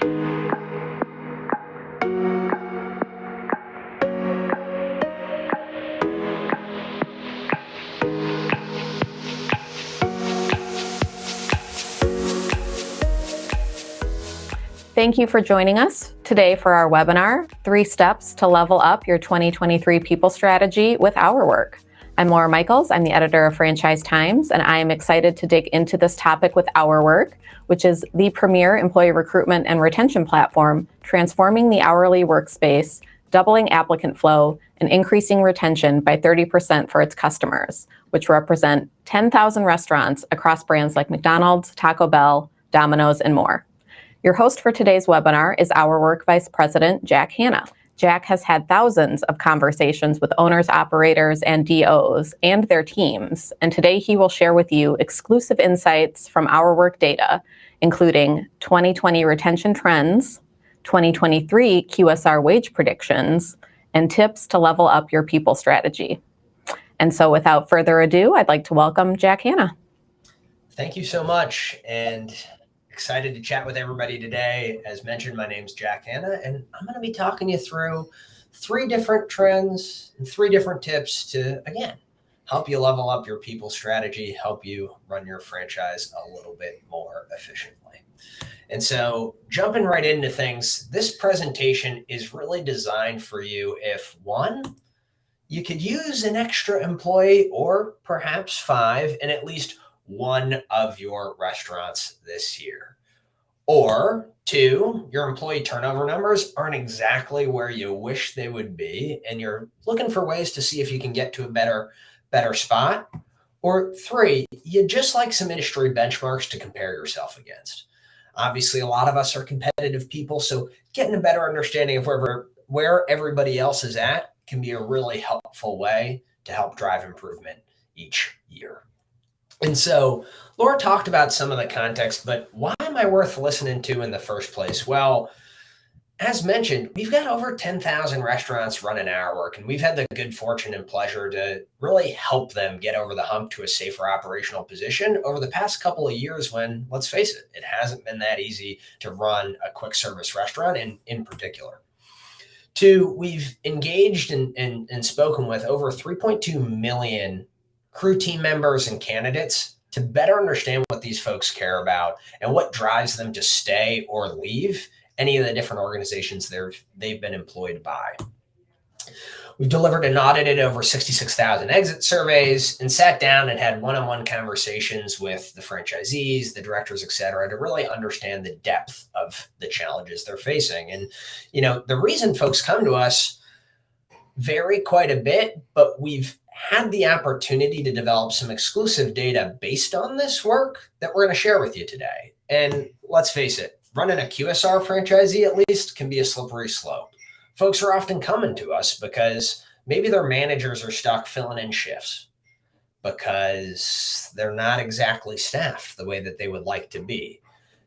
Thank you for joining us today for our webinar, 3 Steps to Level Up Your 2023 People Strategy with HourWork. I'm Laura Michaels, I'm the editor of Franchise Times, and I am excited to dig into this topic with HourWork, which is the premier employee recruitment and retention platform, transforming the hourly workspace, doubling applicant flow, and increasing retention by 30% for its customers, which represent 10,000 restaurants across brands like McDonald's, Taco Bell, Domino's, and more. Your host for today's webinar is HourWork Vice President, Jack Hanna. Jack has had thousands of conversations with owners, operators, and DOs and their teams, and today he will share with you exclusive insights from HourWork data, including 2020 retention trends, 2023 QSR wage predictions, and tips to level up your people strategy. And so without further ado, I'd like to welcome Jack Hanna. Thank you so much, and excited to chat with everybody today. As mentioned, my name's Jack Hanna, and I'm going to be talking you through 3 different trends and 3 different tips to, again, help you level up your people strategy, help you run your franchise a little bit more efficiently. And so jumping right into things, this presentation is really designed for you if, 1, you could use an extra employee or perhaps 5 in at least one of your restaurants this year. Or 2, your employee turnover numbers aren't exactly where you wish they would be, and you're looking for ways to see if you can get to a better spot. Or 3, you'd just like some industry benchmarks to compare yourself against. Obviously, a lot of us are competitive people, so getting a better understanding of where everybody else is at can be a really helpful way to help drive improvement each year. And so Laura talked about some of the context, but why am I worth listening to in the first place? Well, as mentioned, we've got over 10,000 restaurants running HourWork, and we've had the good fortune and pleasure to really help them get over the hump to a safer operational position over the past couple of years when, let's face it, it hasn't been that easy to run a quick service restaurant in particular. 2, we've engaged and spoken with over 3.2 million crew team members and candidates to better understand what these folks care about and what drives them to stay or leave any of the different organizations they've been employed by. We've delivered and audited over 66,000 exit surveys and sat down and had one-on-one conversations with the franchisees, the directors, et cetera, to really understand the depth of the challenges they're facing. And, the reason folks come to us vary quite a bit, but we've had the opportunity to develop some exclusive data based on this work that we're going to share with you today. And let's face it, running a QSR franchisee at least can be a slippery slope. Folks are often coming to us because maybe their managers are stuck filling in shifts because they're not exactly staffed the way that they would like to be.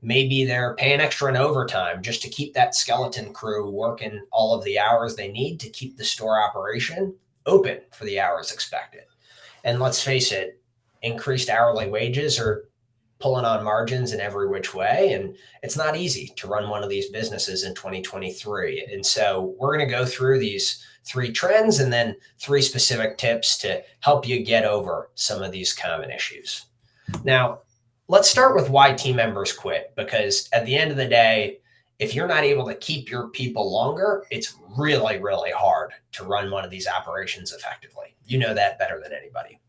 Maybe they're paying extra in overtime just to keep that skeleton crew working all of the hours they need to keep the store operation open for the hours expected. And let's face it, increased hourly wages are pulling on margins in every which way. And it's not easy to run one of these businesses in 2023. And so we're going to go through these 3 trends and then 3 specific tips to help you get over some of these common issues. Now, let's start with why team members quit, because at the end of the day, if you're not able to keep your people longer, it's really, really hard to run one of these operations effectively. You know that better than anybody.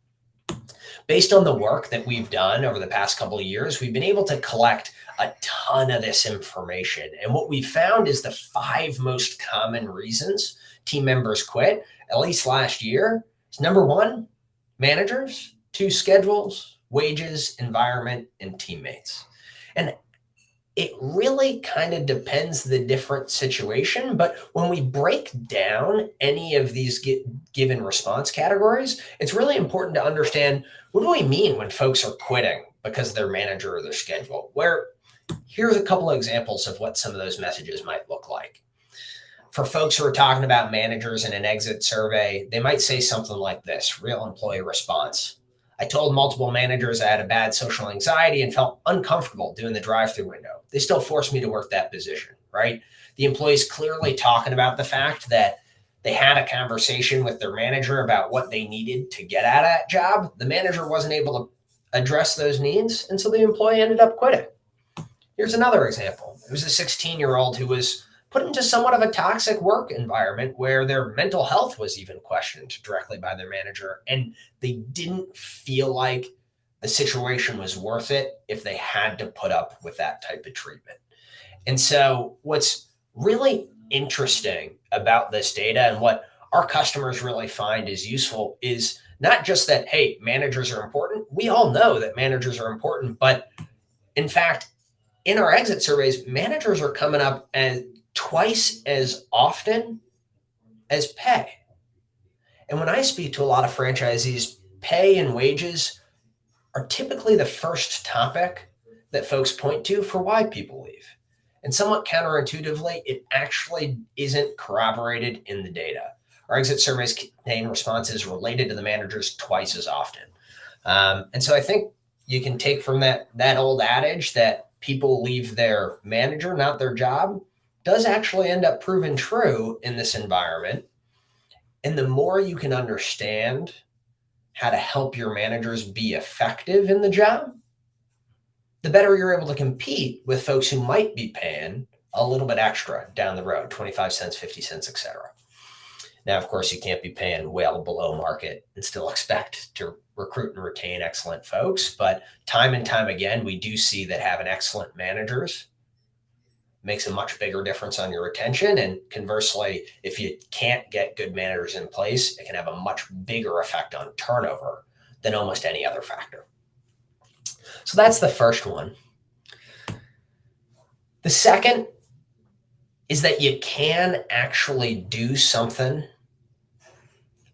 Based on the work that we've done over the past couple of years, we've been able to collect a ton of this information. And what we found is the 5 most common reasons team members quit, at least last year, is number 1, managers, 2, schedules, wages, environment, and teammates. And it really kind of depends the different situation, but when we break down any of these given response categories, it's really important to understand, what do we mean when folks are quitting because of their manager or their schedule? Here's a couple of examples of what some of those messages might look like. For folks who are talking about managers in an exit survey, they might say something like this: real employee response. I told multiple managers I had a bad social anxiety and felt uncomfortable doing the drive-through window. they still forced me to work that position, right? The employee's clearly talking about the fact that they had a conversation with their manager about what they needed to get at that job. The manager wasn't able to address those needs, and so the employee ended up quitting. Here's another example. It was a 16-year-old who was put into somewhat of a toxic work environment where their mental health was even questioned directly by their manager, and they didn't feel like the situation was worth it if they had to put up with that type of treatment. And so what's really interesting about this data and what our customers really find is useful is not just that, hey, managers are important. We all know that managers are important, but in fact, in our exit surveys, managers are coming up as twice as often as pay. And when I speak to a lot of franchisees, pay and wages are typically the first topic that folks point to for why people leave. And somewhat counterintuitively, it actually isn't corroborated in the data. Our exit surveys contain responses related to the managers twice as often. And so I think you can take from that old adage that people leave their manager, not their job, does actually end up proving true in this environment. And the more you can understand how to help your managers be effective in the job, the better you're able to compete with folks who might be paying a little bit extra down the road, 25 cents, 50 cents, et cetera. Now, of course, you can't be paying well below market and still expect to recruit and retain excellent folks. But time and time again, we do see that having excellent managers makes a much bigger difference on your retention. And conversely, if you can't get good managers in place, it can have a much bigger effect on turnover than almost any other factor. So that's the first one. The second is that you can actually do something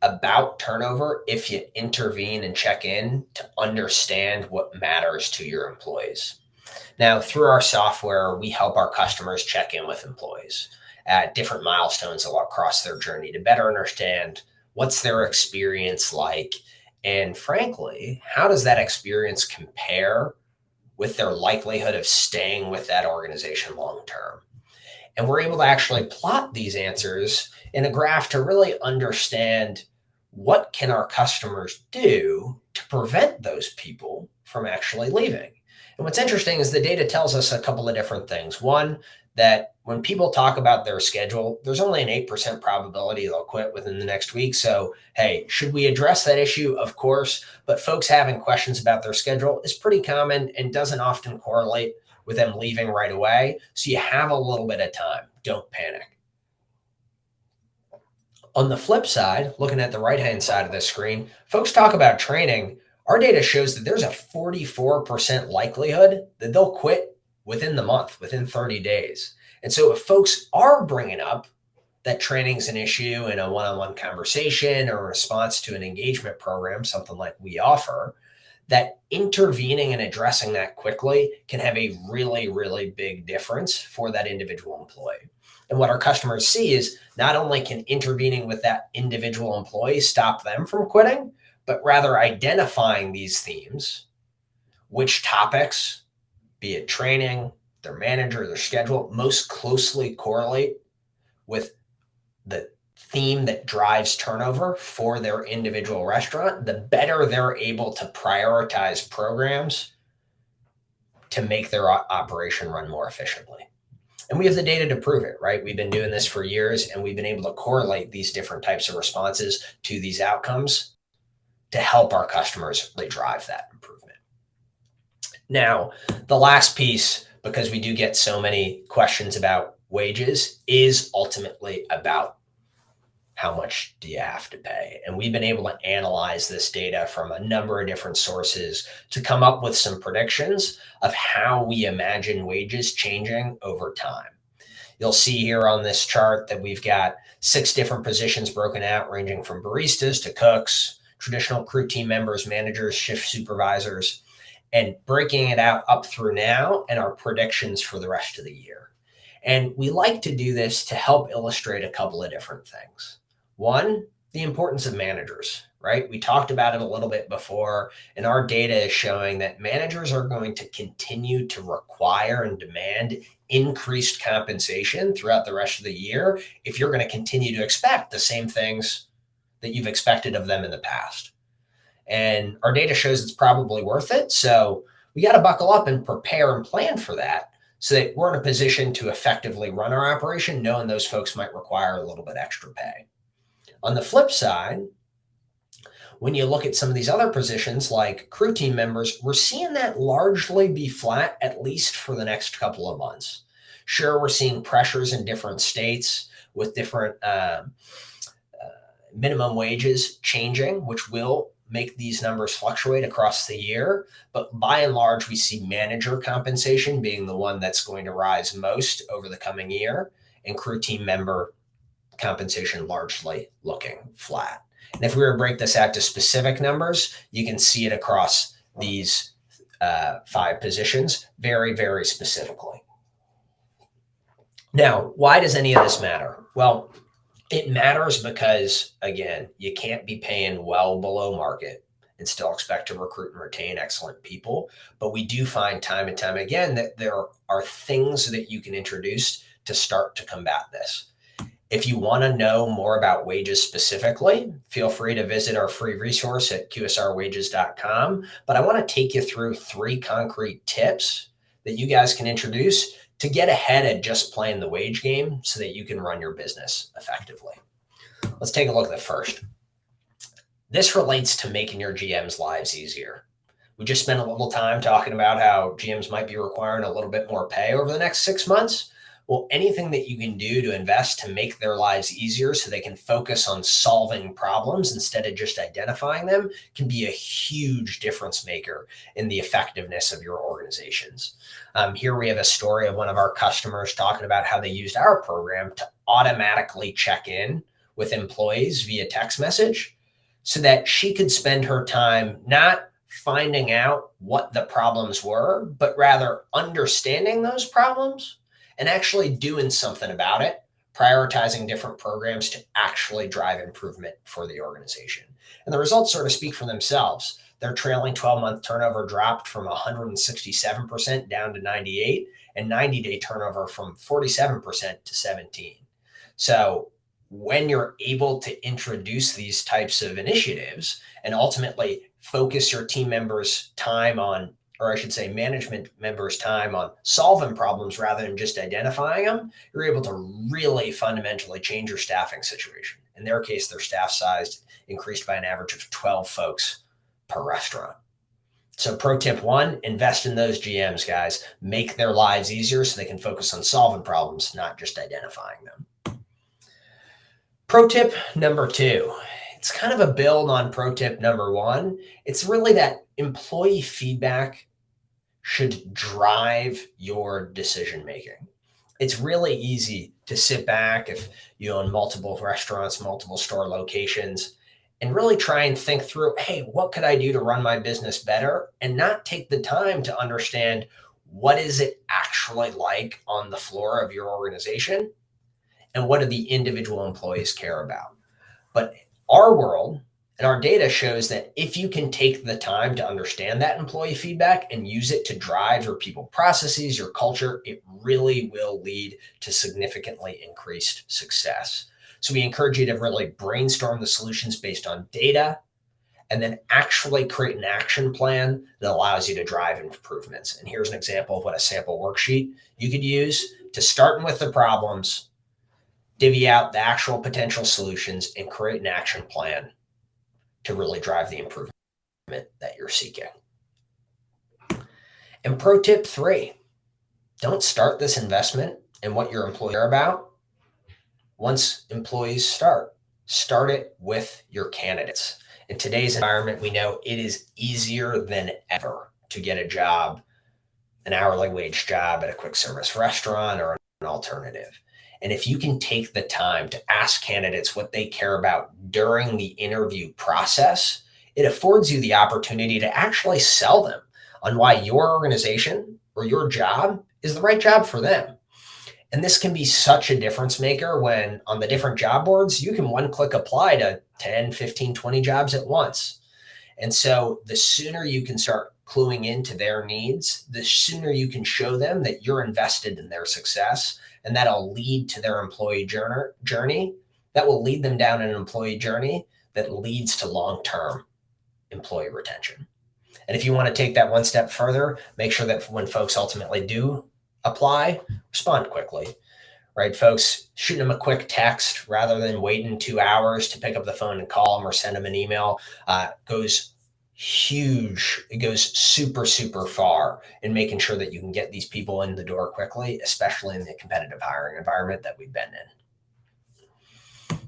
about turnover if you intervene and check in to understand what matters to your employees. Now, through our software, we help our customers check in with employees at different milestones across their journey to better understand what's their experience like. And frankly, how does that experience compare with their likelihood of staying with that organization long term? And we're able to actually plot these answers in a graph to really understand what can our customers do to prevent those people from actually leaving. And what's interesting is the data tells us a couple of different things. One, that when people talk about their schedule, there's only an 8% probability they'll quit within the next week. So, hey, should we address that issue? Of course, but folks having questions about their schedule is pretty common and doesn't often correlate with them leaving right away. So you have a little bit of time. Don't panic. On the flip side, looking at the right-hand side of the screen, folks talk about training. Our data shows that there's a 44% likelihood that they'll quit within the month, within 30 days. And so if folks are bringing up that training's an issue in a one-on-one conversation or a response to an engagement program, something like we offer, that intervening and addressing that quickly can have a really, really big difference for that individual employee. And what our customers see is not only can intervening with that individual employee stop them from quitting, but rather identifying these themes, which topics, be it training, their manager, their schedule, most closely correlate with the theme that drives turnover for their individual restaurant, the better they're able to prioritize programs to make their operation run more efficiently. And we have the data to prove it, right? We've been doing this for years, and we've been able to correlate these different types of responses to these outcomes to help our customers really drive that improvement. Now, the last piece, because we do get so many questions about wages, is ultimately about how much do you have to pay? And we've been able to analyze this data from a number of different sources to come up with some predictions of how we imagine wages changing over time. You'll see here on this chart that we've got 6 different positions broken out, ranging from baristas to cooks, traditional crew team members, managers, shift supervisors, and breaking it out up through now and our predictions for the rest of the year. And we like to do this to help illustrate a couple of different things. One, the importance of managers right? We talked about it a little bit before, and our data is showing that managers are going to continue to require and demand increased compensation throughout the rest of the year if you're going to continue to expect the same things that you've expected of them in the past. And our data shows it's probably worth it. So we got to buckle up and prepare and plan for that so that we're in a position to effectively run our operation, knowing those folks might require a little bit extra pay. On the flip side, when you look at some of these other positions like crew team members, we're seeing that largely be flat, at least for the next couple of months. Sure, we're seeing pressures in different states with different minimum wages changing, which will make these numbers fluctuate across the year. But by and large, we see manager compensation being the one that's going to rise most over the coming year, and crew team member compensation largely looking flat. And if we were to break this out to specific numbers, you can see it across these 5 positions very, very specifically. Now, why does any of this matter? Well, it matters because, again, you can't be paying well below market and still expect to recruit and retain excellent people. But we do find time and time again that there are things that you can introduce to start to combat this. If you want to know more about wages specifically, feel free to visit our free resource at qsrwages.com. But I want to take you through 3 concrete tips that you guys can introduce to get ahead at just playing the wage game so that you can run your business effectively. Let's take a look at the first. This relates to making your GM's lives easier. We just spent a little time talking about how GMs might be requiring a little bit more pay over the next 6 months. Well, anything that you can do to invest to make their lives easier so they can focus on solving problems instead of just identifying them can be a huge difference maker in the effectiveness of your organizations. Here we have a story of one of our customers talking about how they used our program to automatically check in with employees via text message so that she could spend her time not finding out what the problems were, but rather understanding those problems and actually doing something about it, prioritizing different programs to actually drive improvement for the organization. And the results sort of speak for themselves. Their trailing 12-month turnover dropped from 167% down to 98, and 90-day turnover from 47% to 17. So when you're able to introduce these types of initiatives and ultimately focus your team members' time on, or I should say management members' time on solving problems rather than just identifying them, you're able to really fundamentally change your staffing situation. In their case, their staff size increased by an average of 12 folks per restaurant. So pro tip 1, invest in those GMs, guys. Make their lives easier so they can focus on solving problems, not just identifying them. Pro tip number 2, it's kind of a build on pro tip number 1. It's really that employee feedback should drive your decision making. It's really easy to sit back if you own multiple restaurants, multiple store locations, and really try and think through, hey, what could I do to run my business better? And not take the time to understand what is it actually like on the floor of your organization and what do the individual employees care about. But our world and our data shows that if you can take the time to understand that employee feedback and use it to drive your people processes, your culture, it really will lead to significantly increased success. So we encourage you to really brainstorm the solutions based on data and then actually create an action plan that allows you to drive improvements. And here's an example of what a sample worksheet you could use to start with the problems, divvy out the actual potential solutions, and create an action plan to really drive the improvement that you're seeking. And pro tip 3, don't start this investment in what your employees are about. Once employees start it with your candidates. In today's environment, we know it is easier than ever to get a job, an hourly wage job at a quick service restaurant or an alternative. And if you can take the time to ask candidates what they care about during the interview process, it affords you the opportunity to actually sell them on why your organization or your job is the right job for them. And this can be such a difference maker when on the different job boards, you can one click apply to 10, 15, 20 jobs at once. And so the sooner you can start cluing into their needs, the sooner you can show them that you're invested in their success, and that'll lead to their employee journey. That will lead them down an employee journey that leads to long-term employee retention. And if you want to take that one step further, make sure that when folks ultimately do apply, respond quickly, right? Folks, shooting them a quick text rather than waiting 2 hours to pick up the phone and call them or send them an email goes huge. It goes super, super far in making sure that you can get these people in the door quickly, especially in the competitive hiring environment that we've been in.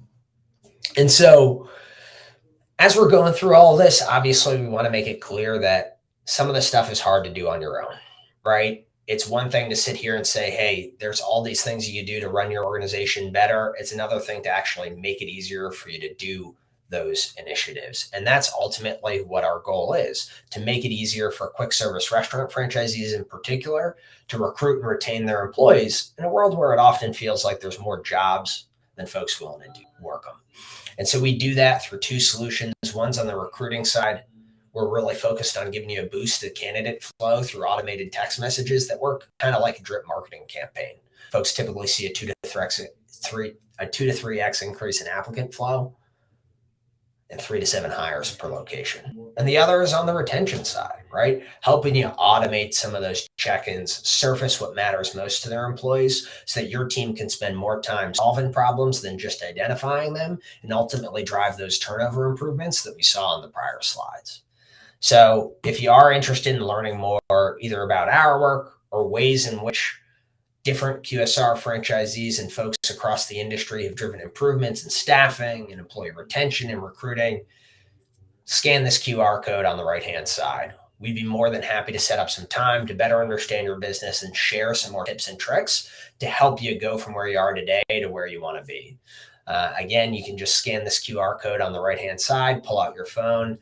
And so as we're going through all this, obviously we want to make it clear that some of the stuff is hard to do on your own, right? It's one thing to sit here and say, hey, there's all these things you do to run your organization better. It's another thing to actually make it easier for you to do those initiatives. And that's ultimately what our goal is, to make it easier for quick service restaurant franchisees in particular to recruit and retain their employees in a world where it often feels like there's more jobs than folks willing to work them. And so we do that through two solutions. One's on the recruiting side. We're really focused on giving you a boost to candidate flow through automated text messages that work kind of like a drip marketing campaign. Folks typically see a 2 to 3x increase in applicant flow and 3 to 7 hires per location. And the other is on the retention side, right? Helping you automate some of those check-ins, surface what matters most to their employees so that your team can spend more time solving problems than just identifying them, and ultimately drive those turnover improvements that we saw on the prior slides. So if you are interested in learning more either about HourWork or ways in which different QSR franchisees and folks across the industry have driven improvements in staffing and employee retention and recruiting, scan this QR code on the right-hand side. We'd be more than happy to set up some time to better understand your business and share some more tips and tricks to help you go from where you are today to where you want to be. Again, you can just scan this QR code on the right-hand side, pull out your phone,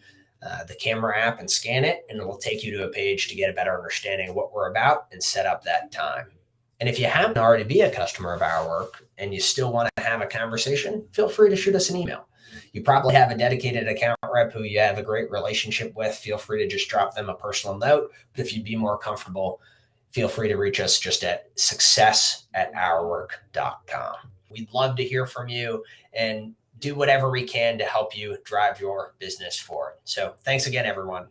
the camera app, and scan it, and it will take you to a page to get a better understanding of what we're about and set up that time. And if you happen to already be a customer of HourWork and you still want to have a conversation, feel free to shoot us an email. You probably have a dedicated account rep who you have a great relationship with. Feel free to just drop them a personal note. But if you'd be more comfortable, feel free to reach us just at success@hourwork.com. We'd love to hear from you and do whatever we can to help you drive your business forward. So thanks again, everyone.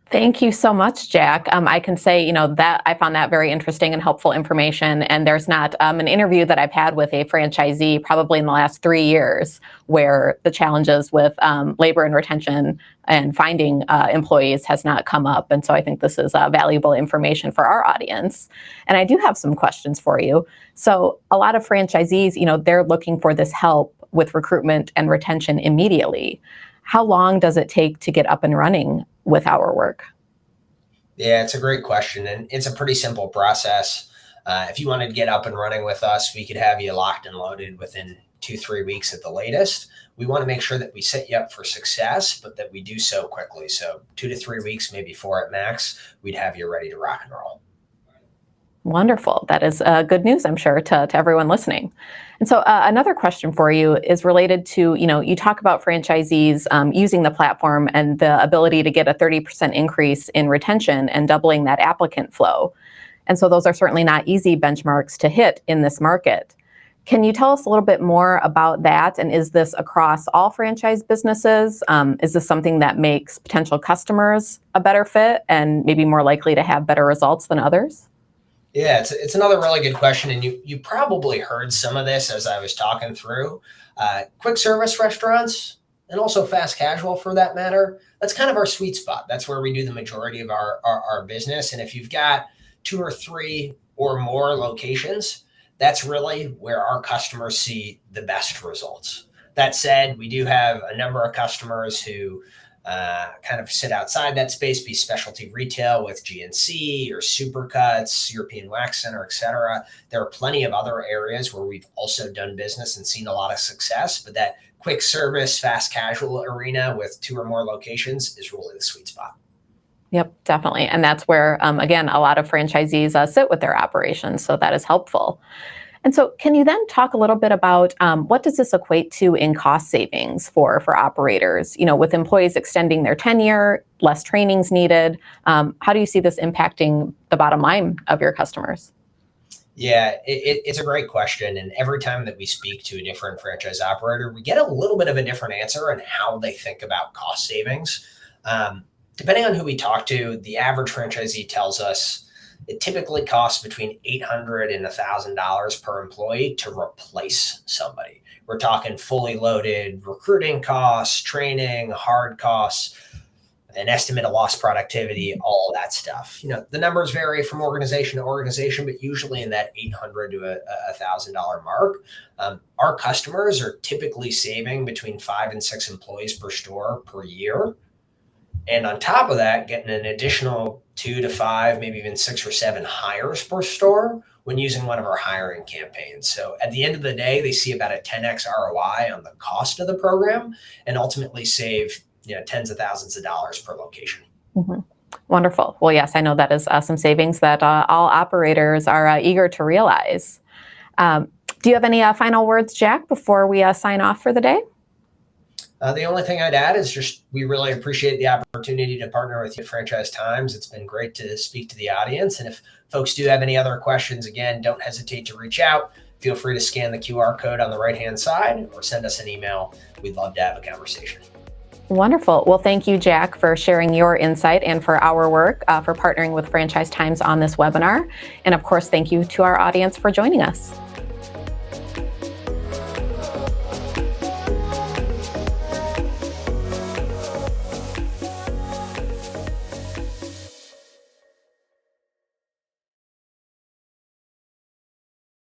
Thank you so much, Jack. I can say, that I found that very interesting and helpful information. And there's not an interview that I've had with a franchisee probably in the last 3 years where the challenges with labor and retention and finding employees has not come up. And so I think this is valuable information for our audience. And I do have some questions for you. So a lot of franchisees, they're looking for this help with recruitment and retention immediately. How long does it take to get up and running with HourWork? Yeah, it's a great question. And it's a pretty simple process. If you wanted to get up and running with us, we could have you locked and loaded within 2-3 weeks at the latest. We want to make sure that we set you up for success, but that we do so quickly. So 2 to 3 weeks, maybe 4 at max, we'd have you ready to rock and roll. Wonderful. That is good news, I'm sure, to everyone listening. And so another question for you is related to, you talk about franchisees using the platform and the ability to get a 30% increase in retention and doubling that applicant flow. And so those are certainly not easy benchmarks to hit in this market. Can you tell us a little bit more about that? And is this across all franchise businesses? Is this something that makes potential customers a better fit and maybe more likely to have better results than others? Yeah, it's another really good question. And you probably heard some of this as I was talking through. Quick service restaurants and also fast casual for that matter, that's kind of our sweet spot. That's where we do the majority of our business. And if you've got 2 or 3 or more locations, that's really where our customers see the best results. That said, we do have a number of customers who kind of sit outside that space, be specialty retail with GNC or Supercuts, European Wax Center, et cetera. There are plenty of other areas where we've also done business and seen a lot of success, but that quick service, fast casual arena with 2 or more locations is really the sweet spot. Yep, definitely. And that's where, again, a lot of franchisees sit with their operations. So that is helpful. And so can you then talk a little bit about what does this equate to in cost savings for operators? With employees extending their tenure, less trainings needed, how do you see this impacting the bottom line of your customers? Yeah, it's a great question. And every time that we speak to a different franchise operator, we get a little bit of a different answer on how they think about cost savings. Depending on who we talk to, the average franchisee tells us it typically costs between $800 and $1,000 per employee to replace somebody. We're talking fully loaded recruiting costs, training, hard costs, an estimate of lost productivity, all that stuff. The numbers vary from organization to organization, but usually in that $800 to $1,000 mark. Our customers are typically saving between 5 and 6 employees per store per year. And on top of that, getting an additional 2 to 5, maybe even 6 or 7 hires per store when using one of our hiring campaigns. So at the end of the day, they see about a 10x ROI on the cost of the program and ultimately save tens of thousands of dollars per location. Mm-hmm. Wonderful. Well, yes, I know that is some savings that all operators are eager to realize. Do you have any final words, Jack, before we sign off for the day? The only thing I'd add is just we really appreciate the opportunity to partner with you at Franchise Times. It's been great to speak to the audience. And if folks do have any other questions, again, don't hesitate to reach out. Feel free to scan the QR code on the right-hand side or send us an email. We'd love to have a conversation. Wonderful. Well, thank you, Jack, for sharing your insight and for HourWork for partnering with Franchise Times on this webinar. And of course, thank you to our audience for joining us.